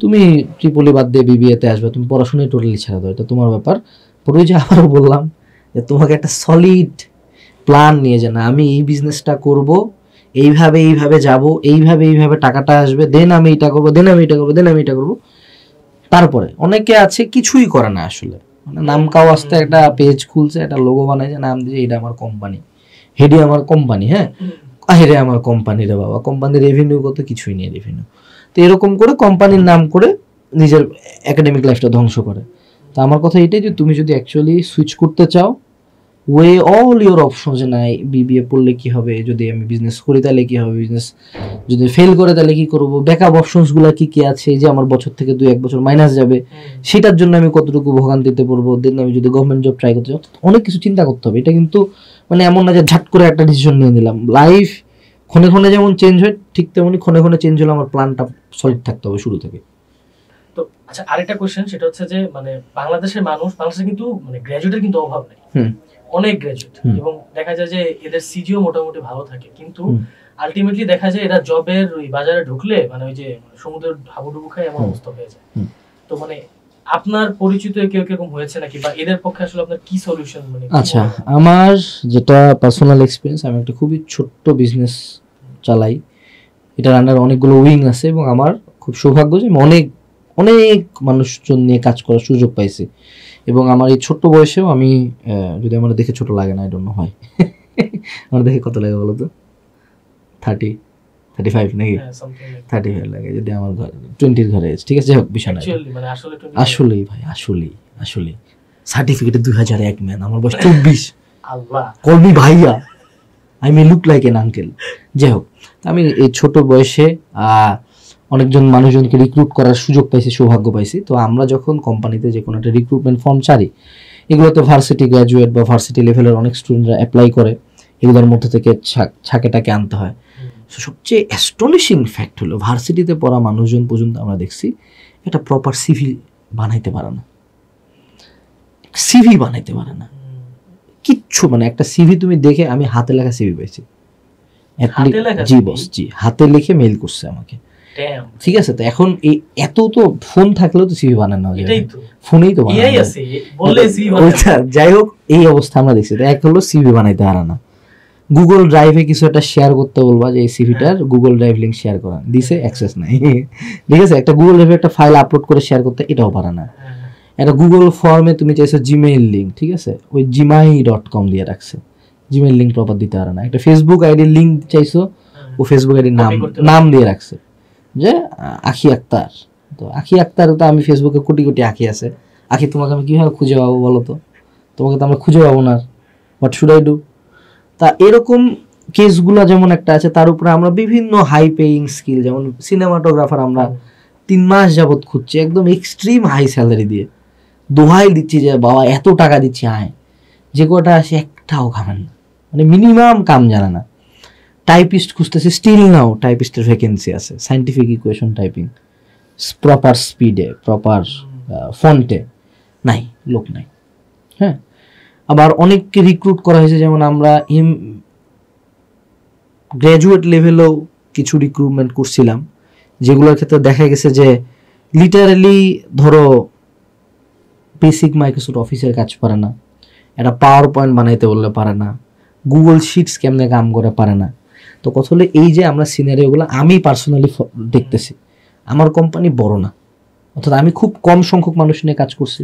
তুমি ট্রিপলি বাদ দিয়ে বিবিএতে আসবে, তুমি পড়াশোনায় টোটালি ছেড়ে দাও, এটা তোমার ব্যাপার। পরে যে আবারও বললাম যে তোমাকে একটা সলিড প্ল্যান নিয়ে, যে না আমি এই বিজনেসটা করব, এইভাবে এইভাবে যাব, এইভাবে এইভাবে টাকাটা আসবে, দেন আমি এটা করবো, দেন আমি এটা করবো, দেন আমি এটা করবো। তারপরে অনেকে আছে কিছুই করে না আসলে, মানে নাম কাও আসতে একটা পেজ খুলছে, একটা লোগো বানাইছে, নাম দিয়ে এটা আমার কোম্পানি, হেডি আমার কোম্পানি, হ্যাঁ, আহেরে আমার কোম্পানি রে বাবা, কোম্পানির রেভিনিউ কত, কিছুই নেই রেভিনিউ। তো এরকম করে কোম্পানির নাম করে নিজের একাডেমিক লাইফটা ধ্বংস করে। তো আমার কথা এটাই যে তুমি যদি অ্যাকচুয়ালি সুইচ করতে চাও, ওয়ে অল ইওর অপশন, যে না বিবিএ পড়লে কি হবে, যদি আমি বিজনেস করি তাহলে কি হবে, বিজনেস যদি ফেল করে তাহলে কি করব, ব্যাকআপ অপশনসগুলো কি কি আছে, যে আমার বছর থেকে 2-1 বছর মাইনাস যাবে, সেটার জন্য আমি কতটুকু ভোগান্তিতে পড়বো, দেন আমি যদি গভর্নমেন্ট জব ট্রাই করতে চাই, অনেক কিছু চিন্তা করতে হবে। এটা কিন্তু মানে এমন না যে ঝাট করে একটা ডিসিশন নিয়ে নিলাম। লাইফ ক্ষণে ক্ষণে যেমন চেঞ্জ হয়, ঠিক তেমনি ক্ষণে ক্ষণে চেঞ্জ হলে আমার প্ল্যানটা সলিড থাকতে হবে শুরু থেকে। তো আচ্ছা, আরেকটা কোশ্চেন, সেটা হচ্ছে যে মানে বাংলাদেশের মানুষ, বাংলাদেশে কিন্তু মানে গ্র্যাজুয়েটের কিন্তু অভাব নেই, অনেক গ্র্যাজুয়েট, এবং দেখা যায় যে এদের সিজিও মোটামুটি ভালো থাকে, কিন্তু আলটিমেটলি দেখা যায় এরা জবের ওই বাজারে ঢুকলে মানে ওই যে সমুদ্রের হাবুডুবু খায় এমন অবস্থা হয়ে যায়। তো মানে আপনার পরিচিত কেউ কিরকম হয়েছে নাকি, বা এদের পক্ষে আসলে আপনার কি সলিউশন? মানে আচ্ছা, আমার যেটা পার্সোনাল এক্সপিরিয়েন্স, আমি একটা খুবই ছোট্ট বিজনেস চালাই, এটার আন্ডার অনেকগুলো উইং আছে, এবং আমার খুব সৌভাগ্য যে আমি অনেক অনেক মানুষজন নিয়ে কাজ করার সুযোগ পাইছি। এবং আমার এই ছোট্ট বয়সেও আমি, যদি আমার দেখে ছোট লাগে না, আই ডোন্ট নো হয়, আমার দেখে কত লাগে বলো তো, 35 নাকি 35 লাগে, যদি আমার ঘর 20-র ঘরে, ঠিক আছে, হোক বিষয় না। আসলেই ভাই, আসলেই সার্টিফিকেটে 2001 ম্যান, আমার বয়স 24। আল্লাহ, কল মি ভাইয়া, I may look like N uncle. যাই হোক, আমি এই ছোট বয়সে অনেকজন মানুষজনকে রিক্রুট করার সুযোগ পাইছি, সৌভাগ্য পাইছি। তো আমরা যখন কোম্পানিতে যে কোনো একটা রিক্রুটমেন্ট ফর্ম ছাড়ি, এগুলোতে ভার্সিটি গ্র্যাজুয়েট বা ভার্সিটি লেভেলের অনেক স্টুডেন্টরা অ্যাপ্লাই করে, এগুলোর মধ্যে থেকে ছাকেটাকে আনতে হয়। সবচেয়ে অ্যাস্টনিশিং ফ্যাক্ট হলো ভার্সিটিতে পড়া মানুষজন পর্যন্ত আমরা দেখছি একটা প্রপার সিভি বানাইতে পারে না, সিভি বানাইতে পারে না কিচ্ছু। মানে একটা সিভি তুমি দেখে, আমি হাতে লেখা সিভি পাইছি, জি বস, জি হাতে লিখে মেইল করছে আমাকে, ঠিক আছে। তো এখন এই এত তো ফোন থাকলেও তো সিভি বানানো যায়, ফোনেই তো যাই হোক এই অবস্থা আমরা দেখছি। এক হলো সিভি বানাইতে পারে না, গুগল ড্রাইভে কিছু একটা শেয়ার করতে বলবা যে এই সিভিটার গুগল ড্রাইভ লিঙ্ক শেয়ার করা, দিছে অ্যাক্সেস নাই, ঠিক আছে। একটা গুগল ড্রাইভে একটা ফাইল আপলোড করে শেয়ার করতে, এটাও পারে না। একটা গুগল ফর্মে তুমি চাইছো জিমেইল লিঙ্ক, ঠিক আছে, ওই gmail.com দিয়ে রাখছে, জিমেইল লিঙ্ক প্রপার দিতে পারে না। একটা ফেসবুক আইডির লিঙ্ক চাইছো, ও ফেসবুক আইডির নাম দিয়ে রাখছে যে আখি আক্তার। তো আখি আক্তার, তো আমি ফেসবুকে কোটি কোটি আখি আছে, আখি তোমাকে আমি কিভাবে খুঁজে পাবো বলো তো, তোমাকে তো আমরা খুঁজে পাবো না, হোয়াট শুড আই ডু। তা এরকম কেসগুলো যেমন একটা আছে, তার উপরে আমরা বিভিন্ন হাই পেইং স্কিল, যেমন সিনেমাটোগ্রাফার আমরা 3 মাস যাবত খুঁজছি, একদম এক্সট্রিম হাই স্যালারি দিয়ে দোহাই দিচ্ছি যে বাবা এত টাকা দিচ্ছি, আয় যে কটা আসে একটাও খাবেন না, মানে মিনিমাম কাম জানে না। টাইপিস্ট খুঁজতেছে, স্টিল নাও টাইপিস্টের ভ্যাকেন্সি আছে, সাইন্টিফিক ইকুয়েশন টাইপিং প্রপার স্পিডে, প্রপার ফন্টে, নাই, লোক নাই। হ্যাঁ, আবার অনেককে রিক্রুট করা হয়েছে, যেমন আমরা গ্র্যাজুয়েট লেভেলেও কিছু রিক্রুটমেন্ট করছিলাম, যেগুলোর ক্ষেত্রে দেখা গেছে যে লিটারালি ধরো বেসিক মাইক্রোসফট অফিসের কাজ পারে না, একটা পাওয়ার পয়েন্ট বানাইতে বললে পারে না, গুগল শিটস কেমনে কাম করে পারে না। তো কথা হলো এই যে আমরা সিনারিওগুলো আমি পার্সোনালি দেখতেছি, আমার কোম্পানি বড় না, অর্থাৎ আমি খুব কম সংখ্যক মানুষ নিয়ে কাজ করছি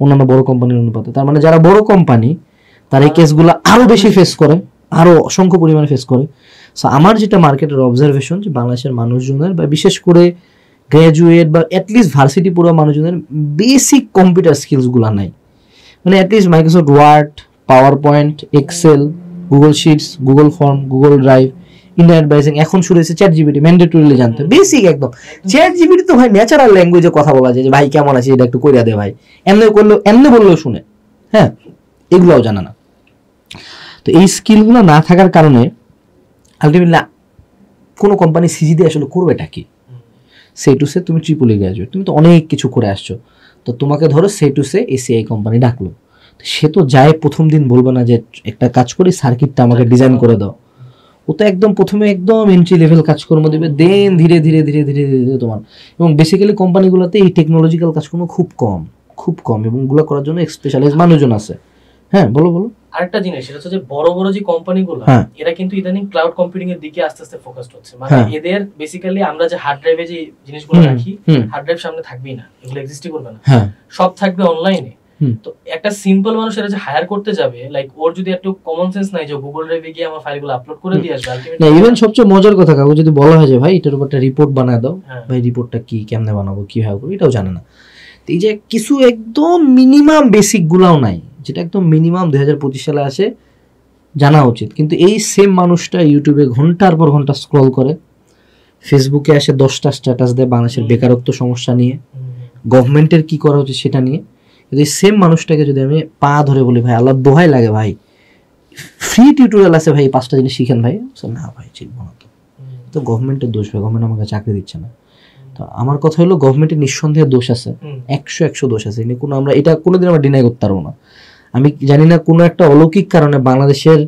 অন্যান্য বড় কোম্পানির অনুপাতে। তার মানে যারা বড় কোম্পানি তারা এই কেসগুলো আরো বেশি ফেস করে, আরো অসংখ্য পরিমাণে ফেস করে। সো আমার যেটা মার্কেটের অবজারভেশন, যে বাংলাদেশের মানুষজনের বা বিশেষ করে গ্র্যাজুয়েট বা অ্যাটলিস্ট ভার্সিটি পুরো মানুষজনের বেসিক কম্পিউটার স্কিলসগুলো নাই। মানে at least Microsoft Word, PowerPoint, Excel, Google Sheets, Google Form, Google Drive, internet browsing, এখন শুরু হয়েছে চ্যাট জিপিটি, ম্যান্ডেটরিলি জানতে বেসিক একদম। চ্যাট জিপিটি তো ভাই ন্যাচারাল ল্যাঙ্গুয়েজে কথা বলা যায়, যে ভাই কেমন আছে এটা একটু কইরা দে ভাই, এমনি করলেও এমনি বললেও শুনে, হ্যাঁ, এগুলোও জানা না। তো এই স্কিলগুলো না থাকার কারণে আলটিমেটলি কোনো কোম্পানি সিজি দিয়ে আসলে করবেটা কি? সে টু সে তুমি ট্রিপল ই গ্র্যাজুয়েট, তুমি তো অনেক কিছু করে আসছো, তো তোমাকে ধরো সে টু সে এসিআই কোম্পানি ডাকলো, সে তো যায় প্রথম দিন বলবে না যে একটা কাজ করি সার্কিটটা আমাকে ডিজাইন করে দাও, ও তো একদম প্রথমে একদম এন্ট্রি লেভেল কাজকর্ম দেবে, দেন ধীরে ধীরে ধীরে ধীরে ধীরে তোমার। এবং বেসিক্যালি কোম্পানিগুলোতে এই টেকনোলজিক্যাল কাজকর্ম খুব কম, এবং এগুলো করার জন্য স্পেশালাইজ মানুষজন আছে। হ্যাঁ, বলো। আরেকটা জিনিস, সেটা হচ্ছে যে বড় বড় যে কোম্পানিগুলো, এরা কিন্তু ইদানিং ক্লাউড কম্পিউটিং এর দিকে আস্তে আস্তে ফোকাসড হচ্ছে। মানে এদের বেসিক্যালি আমরা যে হার্ড ড্রাইভে যে জিনিসগুলো রাখি, হার্ড ড্রাইভ সামনে থাকবেই না, এগুলো এক্সিস্টই করবে না, সব থাকবে অনলাইনে। তো একটা সিম্পল মানুষ এটা যে হায়ার করতে যাবে, লাইক ওর যদি একটু কমন সেন্স নাই যে গুগল ড্রাইভে গিয়ে আমার ফাইলগুলো আপলোড করে দিয়ে আসবে, না ইভেন সবচেয়ে মজার কথা, কাগজ যদি বলা হয় যে ভাই এটার উপর একটা রিপোর্ট বানায় দাও, ভাই রিপোর্টটা কি, কেমনে বানাবো, কিভাবে করবো, এটাও জানে না। এই যে কিছু একদম মিনিমাম বেসিক গুলাও নাই, যেটা একদম মিনিমাম 2025 সালে আসে জানা উচিত। কিন্তু এই সেম মানুষটা ইউটিউবে ঘন্টার পর ঘন্টা স্ক্রল করে, ফেসবুকে আসে 10টা স্ট্যাটাস দেয় বাংলাদেশের বেকারত্ব সমস্যা নিয়ে, গভর্নমেন্টের কি করা উচিত সেটা নিয়ে। যদি সেম মানুষটাকে যদি আমি পা ধরে বলি ভাই আল্লাহ দোহাই লাগে ভাই ফ্রি টিউটোরিয়াল আছে ভাই 5টা জিনিস শিখেন ভাই, না ভাই শিখবো না, তো গভর্নমেন্টের দোষ ভাই, গভর্নমেন্ট আমাকে চাকরি দিচ্ছে না। তো আমার কথা হলো গভর্নমেন্টের নিঃসন্দেহে দোষ আছে, 100 দোষ আছে, কোনো আমরা এটা কোনোদিন আমরা ডিনাই করতে পারবো না। আমি জানি না কোনো একটা অলৌকিক কারণে বাংলাদেশের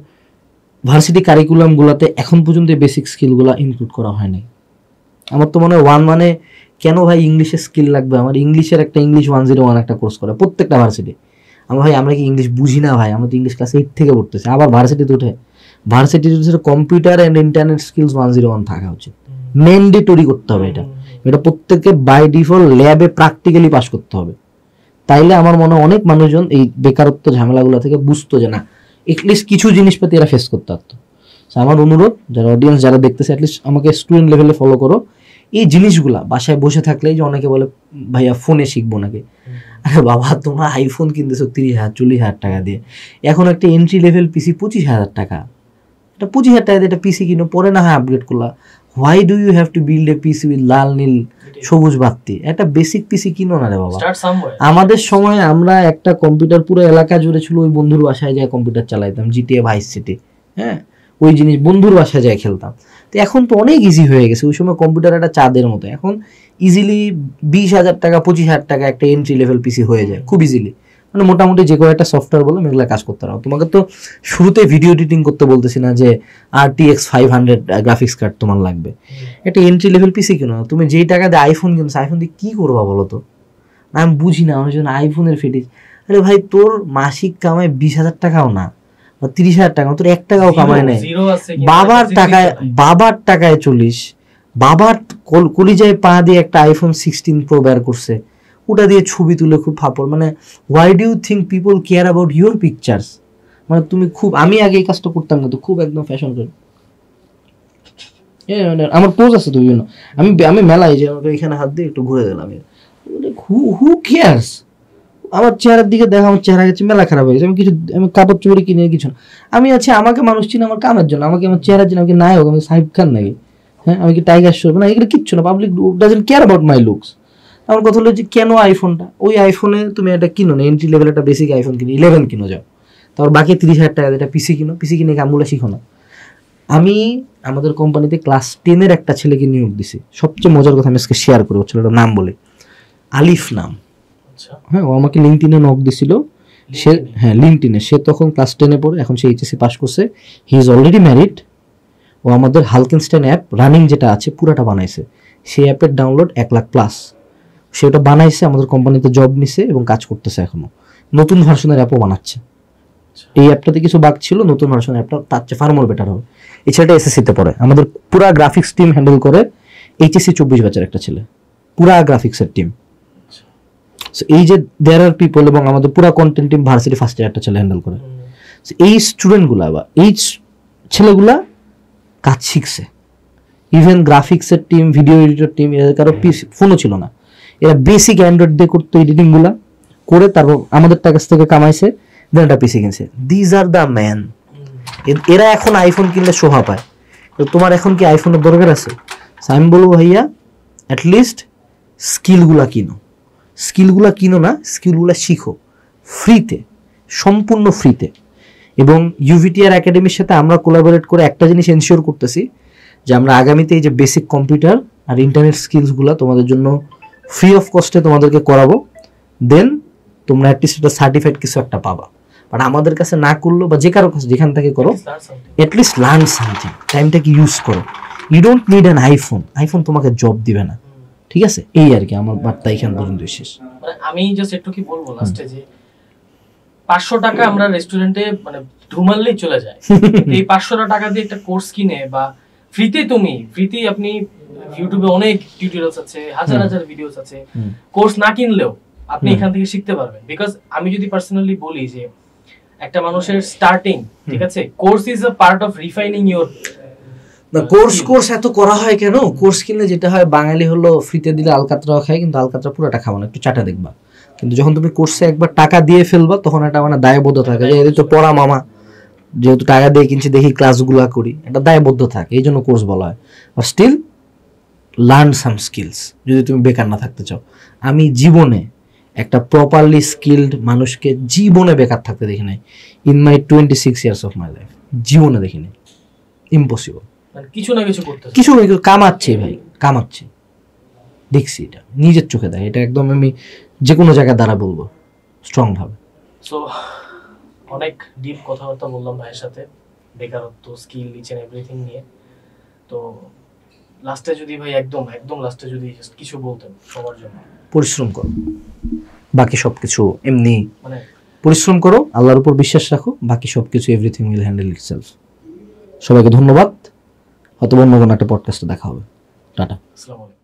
ভার্সিটি কারিকুলাম গুলাতে এখন পর্যন্ত বেসিক স্কিলগুলো ইনক্লুড করা হয়নি। আমার তো মনে হয় 1 মানে কেন ভাই ইংলিশের স্কিল লাগবে, আমার ইংলিশের একটা ইংলিশ 101 একটা কোর্স করে প্রত্যেকটা ভার্সিটি। আমরা কি ইংলিশ বুঝি না ভাই? আমরা তো ইংলিশ ক্লাস 8 থেকে পড়তেছি, আবার ভার্সিটিতে উঠে কম্পিউটার অ্যান্ড ইন্টারনেট স্কিলস 101 থাকা উচিত, ম্যান্ডেটরি করতে হবে এটা প্রত্যেককে বাই ডিফল্ট ল্যাবে প্র্যাকটিক্যালি পাস করতে হবে। তাইলে আমার মনে হয় অনেক মানুষজন এই বেকারত্ব ঝামেলাগুলো থেকে বুঝতো যে না এটলিস্ট কিছু জিনিসপাতি এরা ফেস করতে পারতো। আমার অনুরোধ যারা অডিয়েন্স যারা দেখতেছে, অ্যাটলিস্ট আমাকে স্টুডেন্ট লেভেলে ফলো করো, এই জিনিসগুলা বাসায় বসে থাকলেই যে অনেকে বলে ভাইয়া ফোনে শিখবো নাকি, আরে বাবা তোমরা আইফোন কিনতেছো 30,000-40,000 টাকা দিয়ে, এখন একটা এন্ট্রি লেভেল পিসি 25,000 টাকা, এটা 25,000 টাকা দিয়ে একটা পিসি কিনো, পরে না হয় আপগ্রেড করলা, why do you have to build a PC with লাল নীল সবুজ বাতি? একটা বেসিক পিসি কিনো না রে বাবা। Start somewhere. আমাদের সময় আমরা একটা কম্পিউটার পুরো এলাকা জুড়ে ছিল, ওই বন্ধুর বাসায় যায় কম্পিউটার চালাইতাম, জিটিএ ভাইস সিটি, হ্যাঁ ওই জিনিস বন্ধুর বাসায় যায় খেলতাম। তো এখন তো অনেক ইজি হয়ে গেছে, ওই সময় কম্পিউটার একটা চাঁদের মতো, এখন ইজিলি 20,000 টাকা 25,000 টাকা একটা এন্ট্রি লেভেল পিসি হয়ে যায় খুব ইজিলি। মানে মোটামুটি যে কোনো একটা সফটওয়্যার বলো মেঘলা কাজ করতে পারো। তোমাকে তো শুরুতে ভিডিও এডিটিং করতে বলতেছি না যে RTX 500 গ্রাফিক্স কার্ড তোমার লাগবে, একটা এন্ট্রি লেভেল পিসি কিনো। তুমি যেই টাকা দিয়ে আইফোন কিনছো, আইফোন দিয়ে কী করবা বলো তো? আমি বুঝি না আমার জন্য আইফোনের ফিটিস। আরে ভাই তোর মাসিক কামাই 20,000 টাকাও না বা 30,000 টাকা, তোর 1 টাকাও কামাই নেই, বাবার টাকায় চলিস, বাবার কলিজায় পা দিয়ে একটা iPhone 16 Pro বের করছে, ওটা দিয়ে ছবি তুলে খুব ফাপড়। মানে why do you think people care about your pictures? মানে তুমি খুব, আমি আগে এই কাজটা করতাম না, তো খুব একদম ফ্যাশন করে আমার পোজ আছে তো বিভিন্ন, আমি মেলায় যে আমাকে এখানে হাত দিয়ে একটু ঘুরে দিলাম, হু কেয়ার্স? আমার চেহারার দিকে দেখা, আমার চেহারা গেছে মেলা খারাপ হয়ে গেছে, আমি কাপড় চোপড় কিনে কিছু না, আমি আছি আমাকে মানুষ চিনে আমার কামের জন্য, আমাকে আমার চেহারার জন্য, আমাকে নায়ক, আমি সাহিব খান নাকি, হ্যাঁ আমি কি টাইগার শ্রফ না, এগুলো কিচ্ছু না, public doesn't care about my looks. আমার কথা হলো যে কেন আইফোনটা, ওই আইফোনে তুমি একটা কিনো না, এন্ট্রি লেভেল একটা বেসিক আইফোন কিনো, 11 কিনো যাও, তারপর বাকি 30,000 টাকা একটা পিসি কিনো, পিসি কিনে কামগুলো শিখো না। আমি আমাদের কোম্পানিতে ক্লাস 10-এর একটা ছেলেকে নিয়োগ দিছি, সবচেয়ে মজার কথা আমি আজকে শেয়ার করি, ছেলেটার নাম বলে, আলিফ নাম, হ্যাঁ ও আমাকে লিঙ্কডইনে নক দিছিল, সে হ্যাঁ লিঙ্কডইনে, সে তখন ক্লাস 10-এ পড়ে, এখন সে এইচএসসি পাস করছে, হি ইজ অলরেডি ম্যারিড। ও আমাদের হালকেনস্টাইন অ্যাপ রানিং যেটা আছে পুরাটা বানাইছে, সেই অ্যাপের ডাউনলোড 1 লাখ প্লাস, সে ওটা বানাইছে, আমাদের কোম্পানিতে জব নিছে এবং কাজ করতেছে, এখনো নতুন ভার্সনের অ্যাপও বানাচ্ছে। এই অ্যাপটাতে কিছু বাগ ছিল, নতুন ভার্সনের অ্যাপটা তার চেয়ে ফার মোর বেটার হবে। এই ছেলেটা এসএসসিতে পড়ে, আমাদের পুরা গ্রাফিক্স টিম হ্যান্ডেল করে, এইচএসসি 24 ব্যাচের একটা ছেলে, পুরা গ্রাফিক্সের টিম। এই যে দেয়ার আর পিপল, এবং আমাদের পুরা content team varsity first year একটা ছেলে হ্যান্ডেল করে। এই স্টুডেন্টগুলা বা এই ছেলেগুলা কাজ শিখছে, ইভেন গ্রাফিক্সের টিম, ভিডিও এডিটর টিম, এদের কারো ফোনও ছিল না, এরা বেসিক অ্যান্ড্রয়েড দিয়ে করতো এডিটিংগুলা করে, তারপর আমাদের কাছ থেকে কামাইছে, দেন একটা পিসি কিনছে। These are the man. এরা এখন আইফোন কিনলে শোভা পায়, তোমার এখন কি আইফোনের দরকার আছে? আমি বলবো ভাইয়া অ্যাটলিস্ট স্কিলগুলা কিনো, স্কিলগুলা কিনো না, স্কিলগুলা শিখো ফ্রিতে, সম্পূর্ণ ফ্রিতে। এবং ইউভিটিআর একাডেমির সাথে আমরা কোলাবোরেট করে একটা জিনিস এনশিওর করতেছি যে আমরা আগামীতে এই যে বেসিক কম্পিউটার আর ইন্টারনেট স্কিলসগুলো তোমাদের জন্য ফ্রি অফ কস্টে তোমাদেরকে করাবো, দেন তোমরা অ্যাটলিস্ট একটা সার্টিফাইড কিছু একটা পাবা। বাট আমাদের কাছে না করলো বা যে কারো কাছে যেখান থেকে করো, অ্যাটলিস্ট লার্ন সামথিং, টাইমটাকে ইউজ করো। You don't need an iPhone, iPhone তোমাকে জব দিবে না, ঠিক আছে? এই আর কি আমার বার্তা এখান পর্যন্ত শেষ। আমি জাস্ট একটু কি বলবো লাস্টে, যে 500 টাকা আমরা রেস্টুরেন্টে মানে ধুমাললেই চলে যায়, এই 500 টাকা দিয়ে একটা কোর্স কিনে বা ফ্রিতেই আপনি ইউটিউবে অনেক টিউটোরিয়ালস আছে, হাজার হাজার ভিডিওস আছে, কোর্স না কিনলেও আপনি এখান থেকে শিখতে পারবেন। বিকজ আমি যদি পার্সোনালি বলি যে একটা মানুষের স্টার্টিং, ঠিক আছে, course is a part of refining your. না কোর্স এত করা হয় কেন? কোর্স কিনলে যেটা হয়, বাঙালি হলো ফ্রিতে দিলে আলকাতরাও খায়, কিন্তু আলকাতরা পুরোটা খাবো না, একটু চাটা দেখবা। কিন্তু যখন তুমি কোর্সে একবার টাকা দিয়ে ফেলবা, তখন একটা মানে দায়বদ্ধ থাকে, যে এদের তো পড়া মামা, যেহেতু টাকা দিয়ে কিনছি দেখি ক্লাসগুলো করি, একটা দায়বদ্ধ থাকে, এই জন্য কোর্স বলা হয়। আর স্টিল লার্ন সাম স্কিলস, যদি তুমি বেকার না থাকতে চাও। আমি জীবনে একটা প্রপারলি স্কিলড মানুষকে জীবনে বেকার থাকতে দেখি নাই, in my 26 years of my life, জীবনে দেখি নাই। ইম্পসিবল, কিছু না কিছু করতে, কিছু না কিছু কামাচ্ছে ভাই, কামাচ্ছে, দেখছি, এটা নিজের চোখে দেয়, এটা একদম আমি যে কোনো জায়গায় দ্বারা বলবো স্ট্রং ভাবে। সো অনেক ডিপ কথাবার্তা বললাম ভাইয়ের সাথে, বেকারত্ব, স্কিল, ইচ এন্ড এভরিথিং নিয়ে। তো লাস্টে যদি ভাই একদম লাস্টে যদি কিছু বলতেন সবার জন্য। পরিশ্রম করো, বাকি সবকিছু এমনি, মানে পরিশ্রম করো, আল্লাহর উপর বিশ্বাস রাখো, বাকি সবকিছু এভরিথিং উইল হ্যান্ডেল ইটসেলফ। সবাইকে ধন্যবাদ, হয়তো অন্য কোনো একটা পডকাস্টে দেখা হবে। টাটা। আসসালামু আলাইকুম।